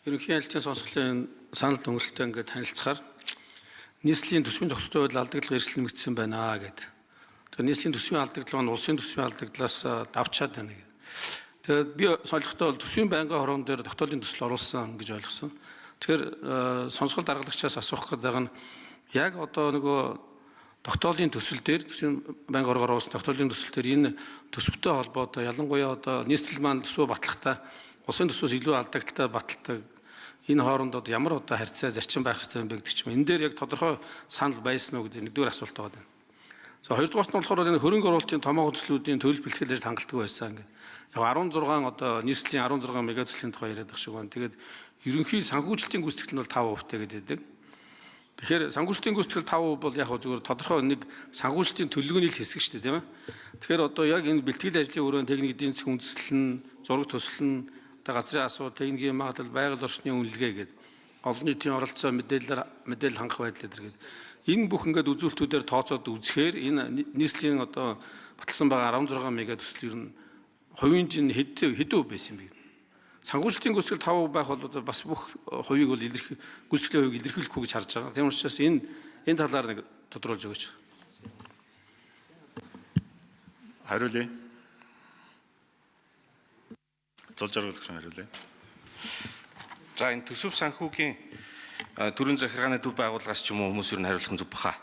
ерөнхий айлтын сонсголын санал дүгнэлттэй ингээд танилцахаар нийслэлийн төсвийн тогтвортой байдал алдагдлага эрсдэл нэмэгдсэн байна гэдэг. Тэгэхээр нийслэлийн төсвийн алдагдлага нь улсын төсвийн алдагдлаас давчаад байна гэдэг. Тэгээд би сонирхолтой бол төсвийн байнгын хорон дээр тогтоолын төсөл оруулсан гэж ойлгосон. Тэгэхээр сонсгол даргалагчаас асуух гэдэг нь яг одоо нөгөө тогтоолын төсөл дээр төсвийн байнгын хоргоор оруулсан тогтоолын төсөл дээр энэ төсөвтэй холбоотой ялангуяа одоо нийслэл маань төсвөө батлахдаа улсын төсвөөс илүү алдагдaltaй баталдаг энэ хоорондоо ямар одоо харьцаа зарчим байх хэрэгтэй юм бэ гэдэг чинь энэ дээр яг тодорхой санал байсан уу гэдэг нэгдүгээр асуулт байгаа. За хоёрдугаарт нь болохоор энэ хөрөнгө оруулалтын томоохон төслүүдийн төлөв бэлтгэл ажил хангалттай байсан ингээд. Яг 16 одоо нийслэлийн 16 мега төслийн тухай яриад байгаа шиг байна. Тэгээд ерөнхий санхүүжилтийн гүйцэтгэл нь бол 5% тэй гэдэг. Тэгэхээр санхүүжилтийн гүйцэтгэл 5% бол яг зөвхөн тодорхой нэг санхүүжилтийн төлөвлөгөөний хэсэг шүү дээ, тийм ээ. Тэгэхээр одоо яг энэ бэлтгэл ажлын өрөөнд техник эдийн засгийн үндэслэл нь, зураг төсөл нь, газрын асуудал, техникийн магадлал, байгаль орчны үнэлгээ гэдэг олон нийтийн оролцоо мэдээлэл хангах байдал гэдэг. Энэ бүх ингээд үзүүлэлтүүдээр тооцоод үзэхээр энэ нийслэлийн одоо баталсан байгаа 16 мега төсөл ер нь хувийн чинь хэдэн байсан юм бэ? Санхүүжилтийн гүйцэтгэл 5% байх бол бас бүх хувийг бол гүйцэтгэлийн хувийг илэрхийлэхгүй гэж харж байгаа. Тийм учраас энэ талаар нэг тодруулж өгөөч. Хариулъя. Зол жаргал гэж хариулъя. За энэ төсөв санхүүгийн төрийн захиргааны төв байгууллагаас ч юм уу хүмүүс ер нь хариулах нь зүг баха.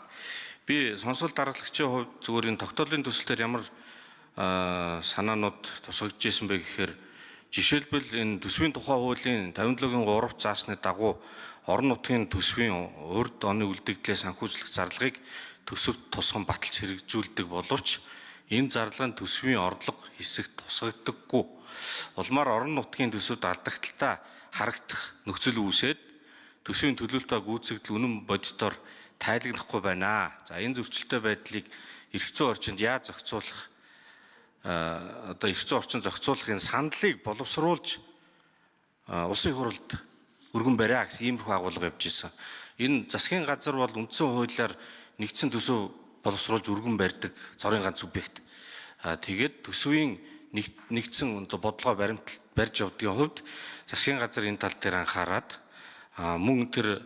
Би сонсгол даргалагчийн хувьд зүгээр энэ тогтоолын төслөөр ямар санаанууд тусгаж ирсэн бэ гэхээр жишээлбэл энэ төсвийн тухай хуулийн 57-гийн 3-т заасны дагуу орон нутгийн төсвийн урд оны үлдэгдлээ санхүүжлэх зарлагыг төсөвт тусган баталж хэрэгжүүлдэг боловч энэ зарлага нь төсвийн орлого хэсэгт тусгагддаггүй. Улмаар орон нутгийн төсөвд алдагдaltaа харагдах нөхцөл үүсээд төсвийн төлөвлөлтөө гүйцэтгэл үнэн бодитоор тайлагнахгүй байна. За энэ зөрчилтэй байдлыг эрх зүйн орчинд яаж зохицуулах одоо эрх зүйн орчин зохицуулахын сандлыг боловсруулж улсын хурлд өргөн бариа гэсэн иймэрхүү агуулга явж ирсэн. Энэ засгийн газар бол үндсэн хуулиар нэгдсэн төсөв боловсруулж өргөн барьдаг цорын ганц субъект. Тэгээд төсвийн нэгдсэн бодлогоо барьж явдгийн хувьд засгийн газар энэ тал дээр анхаарад мөн тэр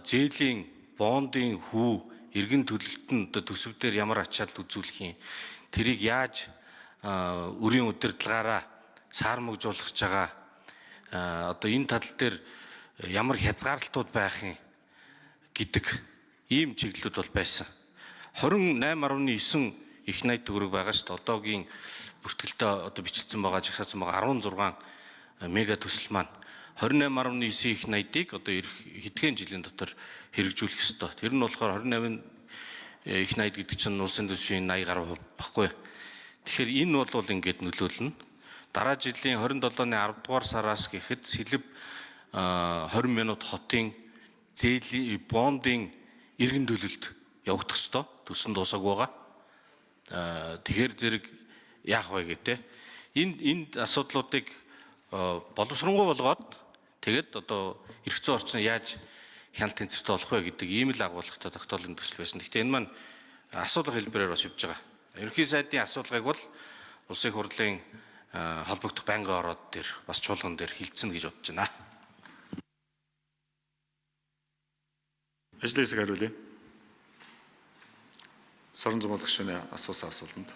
зээлийн бондын хүү эргэн төлөлтөнд төсөв дээр ямар ачаалал үзүүлэх юм тэрийг яаж өрийн удирдлагаараа саармагжуулах гэж байгаа одоо энэ тал дээр ямар хязгаарлалтууд байх юм гэдэг ийм чиглэлүүд бол байсан. 28.9 их найд төгрөг байгаа шүү дээ. Одоогийн бүртгэлтэй одоо бичлэгдсэн байгаа, жагсаасан байгаа 16 мега төсөл маань 28.9 их найдыг одоо хэдхэн жилийн дотор хэрэгжүүлэх ёстой. Тэр нь болохоор 28 их найд гэдэг чинь улсын төсвийн 80 гаруй баггүй. Тэгэхээр энэ бол ингээд нөлөөлнө. Дараа жилийн 27-ны 10 дугаар сараас гэхэд сэлб 20 минут хотын зээлийн бондын эргэн төлөлт явагдах ёстой. Төсөнд дуусаагүй байгаа. Тэгэхээр зэрэг яах вэ гэдэг. Энд асуудлуудыг боловсронгуй болгоод тэгээд одоо эрх зүйн орчныг яаж хяналт тэнцвэртэй болох вэ гэдэг ийм л агуулгатай тогтоолын төсөл байсан. Гэхдээ энэ маань асуудал хэлбэрээр бас явж байгаа. Ерөнхий сайдын асуудлыг бол улсын хурлын холбогдох байнгын ороод дээр бас чуулган дээр хилцэн гэж бодож байна. Ажлын хэсэг хариулъя. Сорон зам гишүүний асуусан асуултанд.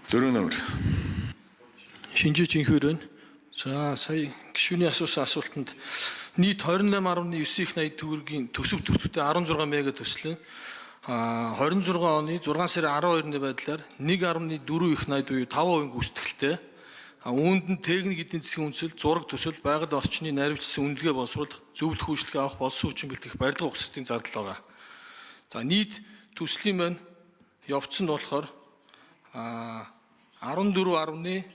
4 номер. Шинжээч инхүүрэн. За сая гишүүний асуусан асуултанд нийт 28.9 их найд төгрөгийн төсөв төртөйтэй 16 мега төслийн 26 оны 6 сарын 12-ны байдлаар 1.4 их найд буюу 5% гүйцэтгэлтэй үүнд нь техник эдийн засгийн үндэслэл, зураг төсөл, байгаль орчны найрвчлсан үнэлгээ боловсруулах, зөвлөх үйлчлэгээ авах, болсон хүчин бэлтгэх барилга ухсалтын зардал байгаа. За нийт төслийн маань явцсан болохоор 14.3%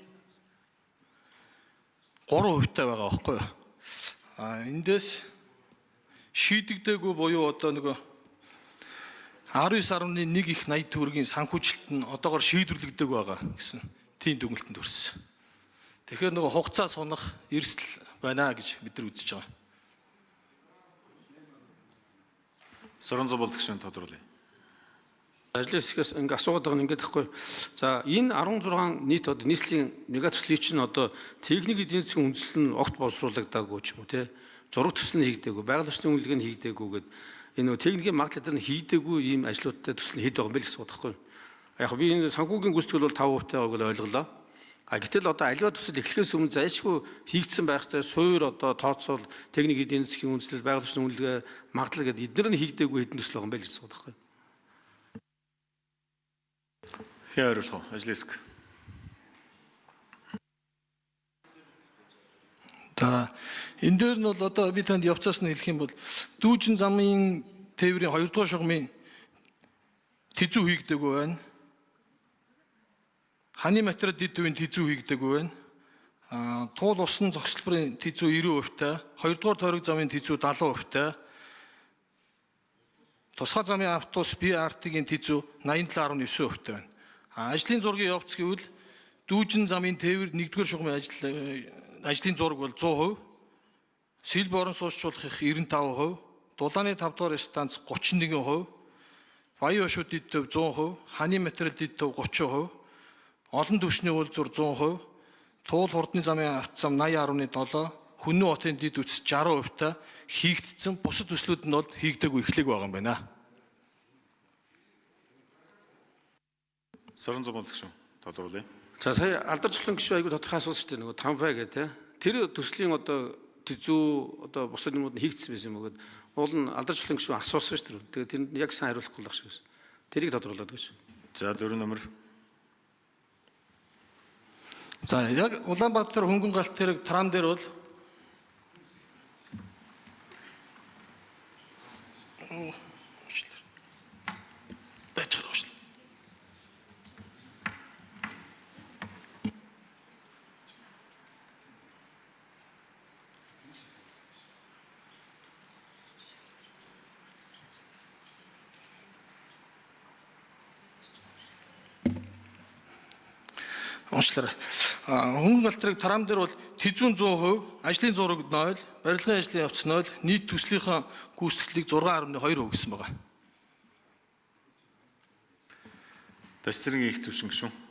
таа байгаа байхгүй юу? Эндээс шийдэгдээгүй буюу одоо нөгөө 19.1 их найд төгрөгийн санхүүжилт нь одоогоор шийдвэрлэгдэг байгаа гэсэн тийм дүгнэлтэнд хүрсэн. Тэгэхээр нөгөө хугацаа сунах эрсдэл байна гэж бид нар үзэж байгаа. Сорон зам гишүүн тодруулъя. Ажлын хэсгээс ингээ асуугаад байгаа нь ингээд байхгүй. За энэ 16 нийт одоо нийслэлийн мегаtöслийг чинь одоо техник эдийн засгийн үндэслэл нь огт боловсруулагдаагүй ч юм уу те. Зураг төсөл нь хийгдээгүй, байгаль орчны үнэлгээ нь хийгдээгүй гэдэг энэ нөгөө техникийн магадлал нь хийгдээгүй ийм ажлуудтай төсөл нь хийдэг байгаа юм байл гэсэн үг байхгүй. Яг би энэ санхүүгийн гүйцэтгэл бол 5% тайгааг л ойлголоо. Гэтэл одоо аливаа төсөл эхлэхээс өмнө зайлшгүй хийгдсэн байх ёстой суур одоо тооцоол техник эдийн засгийн үндэслэл байгаль орчны үнэлгээ магадлал гэдэг эдгээр нь хийгдээгүй хэдэн төсөл байгаа юм байл гэсэн үг байхгүй. Хэн хариулах вэ? Ажлын хэсэг. За энэ дээр нь бол одоо би танд явцаас нь хэлэх юм бол дүүжин замын тээврийн 2 дугаар шугамын тэзүү хийгдээгүй байна. Ханы материал дэд төвийн тэзүү хийгдээгүй байна. Туул усан зогсолбарын тэзүү 90% та, 2 дугаар тойрог замын тэзүү 70% та. Тусгай замын автобус BRT-гийн тэзүү 87.9% та байна. Ажлын зургийн явц гэвэл дүүжин замын тээвэр 1-р шугамын ажлын зураг бол 100%, сэлб орон суусчлуулах 95%, дулааны 5 дугаар станц 31%, баян өшөө дэд төв 100%, ханы материал дэд төв 30%, олон түвшний үйлдвэр 100%, туул хурдны замын автозам 80.7, Хүннү хотын дэд үтс 60% та хийгдсэн, бусад төслүүд нь бол хийгдээгүй эхлэх байгаа юм байна. Сорон зам гүйлгч тодруулъя. За сая алдарчлан гишүүн айгуу тодорхой асуусан шүү дээ нөгөө трамвай гэдэг те. Тэр төслийн одоо тэзүү одоо бусад юмуд нь хийгдсэн байсан юм гээд уул нь алдарчлан гишүүн асуусан шүү дээ. Тэгээд тэнд яг сайн хариулахгүй л байх шиг байсан. Тэрийг тодруулаад гэж. За 4 номер. За яг Улаанбаатар хөнгөн галт тэрэг трам дээр бол онцлоо. Хөнгөн галт тэрэг трам дээр бол тэзүүн 100%, ажлын зураг 0, барилгын ажлын явц 0, нийт төслийнхаа гүйцэтгэлийг 6.2% гэсэн байна. Дасцэргийн их төвшин гишүүн.